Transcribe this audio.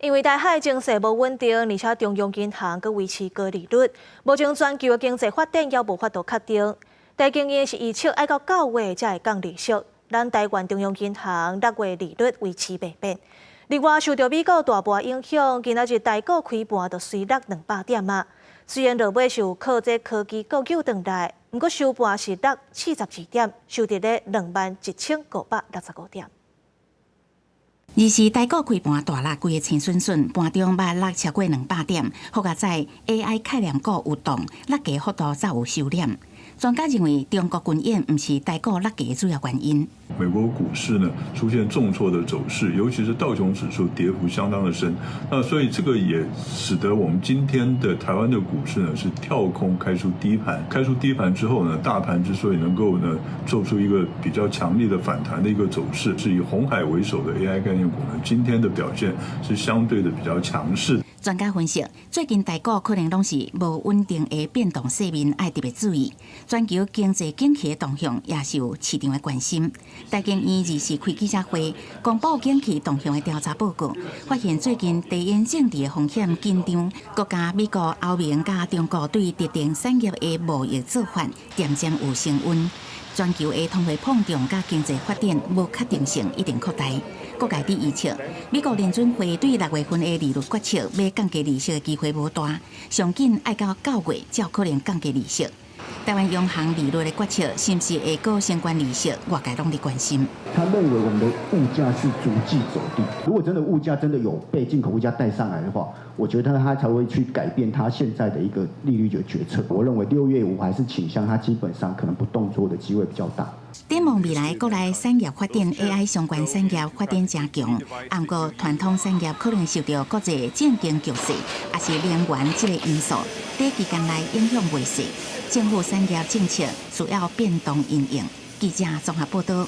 因为台海情势无稳定，而且中央银行佮维持高利率，目前全球经济发展也无法度确定。台经院是预测要到9月才会降利息，咱台湾中央银行6月利率维持未变。另外，受到美国大盘影响，今仔日台股开盘就随落200点啊。虽然落尾受靠这科技股救回来，不过收盘是落42点，收伫咧21965点。二是台股开盘大落，规个青顺顺，盘中捌落超过200点。好在在 AI 概念股有动，落价幅度则有收敛。专家认为，中国军演不是台股落价的主要原因。美国股市呢出现重挫的走势，尤其是道琼指数跌幅相当的深，那所以这个也使得我们今天的台湾的股市呢是跳空开出低盘，开出低盘之后呢，大盘之所以能够呢做出一个比较强烈的反弹的一个走势，是以鸿海为首的 AI 概念股呢，今天的表现是相对的比较强势。专家分析，最近台股可能拢是无稳定的变动势面，要特别注意。全球经济景气的动向也是有市场的关心。台经院24日开记者会，公布景气动向的调查报告，发现最近地缘政治的风险紧张，国家美国、欧盟加中国对特定产业的贸易做法渐渐有升温。全球的通货膨胀甲经济发展无确定性一定扩大。国界伫预测，美国联准会对6月份的利率决策要降低利息的机会无大，上紧要到9月才有可能降低利息。台湾央行利率的决策是不是会高相关利息，外界拢在关心。他认为我们的物价是逐季走低，如果真的物价真的有被进口物价带上来的话，我觉得他才会去改变他现在的一个利率的决策。我认为6月5还是倾向他基本上可能不动作的机会比较大。展望未来，国内产业发展 AI 相关产业发展加强，不过传统产业可能受到国际政经局势，也是能源这个因素，短期间内影响未细。政府产业政策需要变动应用。记者综合报道。